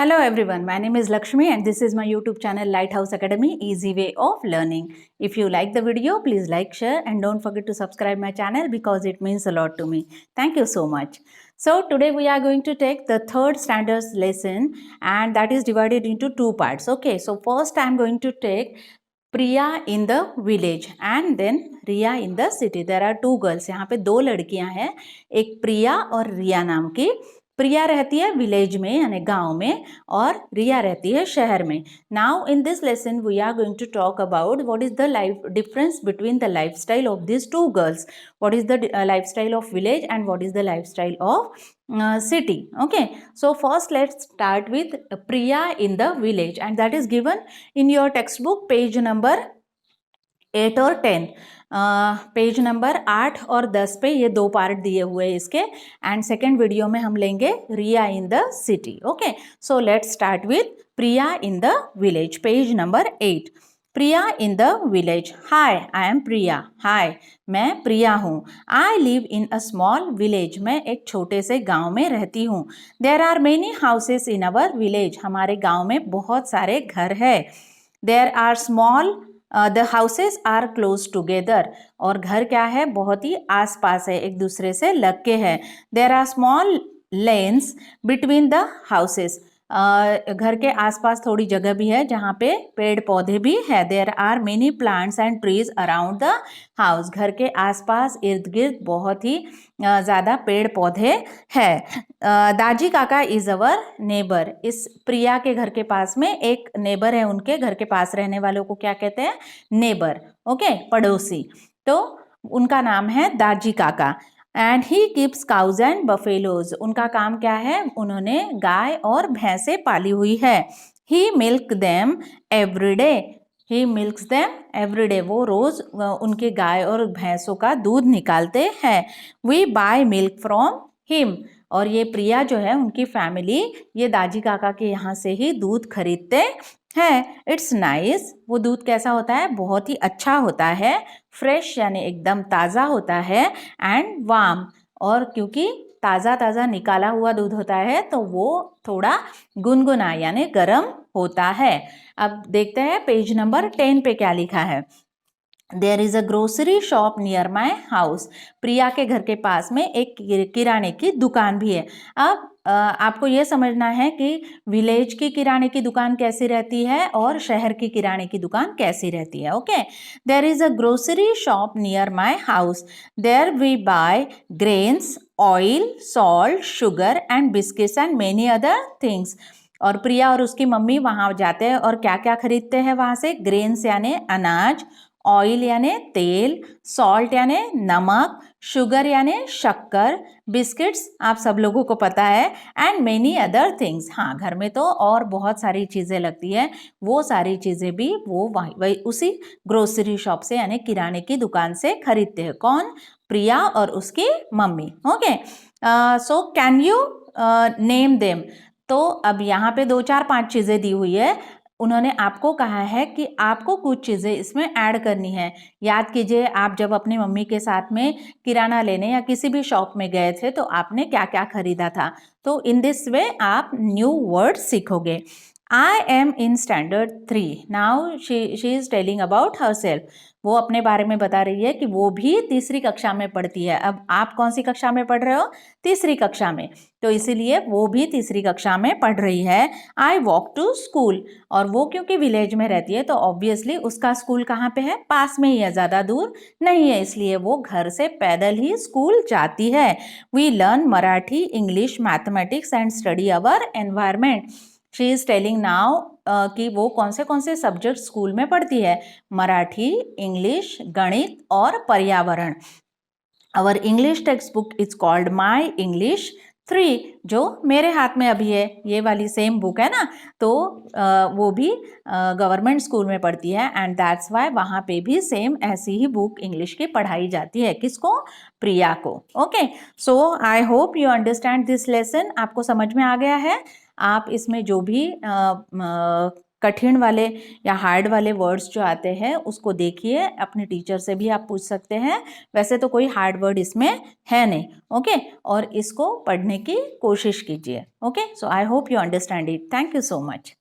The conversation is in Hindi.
Hello everyone, my name is Lakshmi and this is my YouTube channel Lighthouse Academy, Easy Way of Learning. If you like the video, please like, share and don't forget to subscribe my channel because it means a lot to me. Thank you so much. So today we are going to take the third standards lesson and that is divided into two parts. Okay, so first I am going to take Priya in the village and then Riya in the city. There are two girls. यहाँ पे दो लड़कियां हैं, एक प्रिया और रिया नाम की. प्रिया रहती है विलेज में यानी गांव में और रिया रहती है शहर में. Now in this lesson we are going to talk about what is the life difference between the lifestyle of this two girls. What is the lifestyle of village and what is the lifestyle of city. Okay, so first let's start with Priya in the village and that is given in your textbook page number 8 और 10. पेज नंबर 8 और 10 पे ये दो पार्ट दिए हुए हैं इसके एंड सेकेंड वीडियो में हम लेंगे Riya in the city. Okay, so let's start with Priya in the village. Page number 8. Priya in the village. Hi, I am Priya. Hi, मैं प्रिया हूँ. I live in a small village. मैं एक छोटे से गांव में रहती हूँ. There are many houses in our village. हमारे गांव में बहुत सारे घर है. There are small the houses are close together. और घर क्या है, बहुत ही आस पास है, एक दूसरे से लग के है. There are small lanes between the houses. घर के आसपास थोड़ी जगह भी है जहाँ पे पेड़ पौधे भी है. There are many plants and trees around the house. घर के आसपास इर्द गिर्द बहुत ही ज़्यादा पेड़ पौधे है. दाजी काका इज अवर नेबर. इस प्रिया के घर के पास में एक नेबर है, उनके घर के पास रहने वालों को क्या कहते हैं, नेबर. ओके, पड़ोसी. तो उनका नाम है दाजी काका. And he keeps cause and buffaloes. उनका काम क्या है, उन्होंने गाय और भैंसे पाली हुई है. ही मिल्क देम एवरी डे. ही मिल्क्स देम एवरी डे. वो रोज उनके गाय और भैंसों का दूध निकालते हैं. We buy milk from him. और ये प्रिया जो है, उनकी फैमिली ये दाजी काका के यहाँ से ही दूध खरीदते है. It's nice. वो दूध कैसा होता है, बहुत ही अच्छा होता है. फ्रेश यानी एकदम ताज़ा होता है. एंड वार्म, और क्योंकि ताज़ा ताज़ा निकाला हुआ दूध होता है तो वो थोड़ा गुनगुना यानी गर्म होता है. अब देखते हैं पेज नंबर 10 पे क्या लिखा है. There is a grocery shop near my house. Priya के घर के पास में एक किराने की दुकान भी है. अब आपको ये समझना है कि विलेज की किराने की दुकान कैसी रहती है और शहर की किराने की दुकान कैसी रहती है. Okay, there is a grocery shop near my house. There we buy grains, oil, salt, sugar and biscuits and many other things. और प्रिया और उसकी मम्मी वहाँ जाते हैं और क्या क्या खरीदते हैं वहाँ से. ग्रेन्स यानी अनाज, ऑयल यानी तेल, सॉल्ट यानी नमक, शुगर यानी शक्कर, बिस्किट्स आप सब लोगों को पता है, एंड मेनी अदर थिंग्स. हाँ, घर में तो और बहुत सारी चीज़ें लगती है, वो सारी चीज़ें भी वो वही उसी ग्रोसरी शॉप से यानी किराने की दुकान से खरीदते हैं. कौन, प्रिया और उसकी mummy. Okay, so can you name them. तो अब यहाँ पे 2 4 5 चीज़ें दी हुई है. उन्होंने आपको कहा है कि आपको कुछ चीज़ें इसमें ऐड करनी है. याद कीजिए, आप जब अपनी मम्मी के साथ में किराना लेने या किसी भी शॉप में गए थे तो आपने क्या क्या खरीदा था. तो इन दिस वे आप न्यू वर्ड सीखोगे. I am in standard 3. Now she is telling about her self. वो अपने बारे में बता रही है कि वो भी तीसरी कक्षा में पढ़ती है. अब आप कौन सी कक्षा में पढ़ रहे हो, तीसरी कक्षा में, तो इसीलिए वो भी तीसरी कक्षा में पढ़ रही है. I walk to school. और वो क्योंकि विलेज में रहती है तो ऑब्वियसली उसका स्कूल कहाँ पे है, पास में ही है, ज़्यादा दूर नहीं है, इसलिए वो घर से पैदल ही स्कूल जाती है. We learn Marathi, English, mathematics and study our environment. She is telling now कि वो कौन से सब्जेक्ट स्कूल में पढ़ती है. मराठी, इंग्लिश, गणित और पर्यावरण. Our English textbook is called my English 3, जो मेरे हाथ में अभी है, ये वाली सेम बुक है ना. तो वो भी गवर्नमेंट स्कूल में पढ़ती है एंड दैट्स वाई वहाँ पे भी सेम ऐसी ही बुक इंग्लिश की पढ़ाई जाती है. किसको, प्रिया को. Okay, so I hope you understand this lesson. आपको समझ में आ गया है. आप इसमें जो भी कठिन वाले या हार्ड वाले वर्ड्स जो आते हैं उसको देखिए, अपने टीचर से भी आप पूछ सकते हैं। वैसे तो कोई हार्ड वर्ड इसमें है नहीं, ओके। और इसको पढ़ने की कोशिश कीजिए, okay. So I hope you understand it. Thank you so much.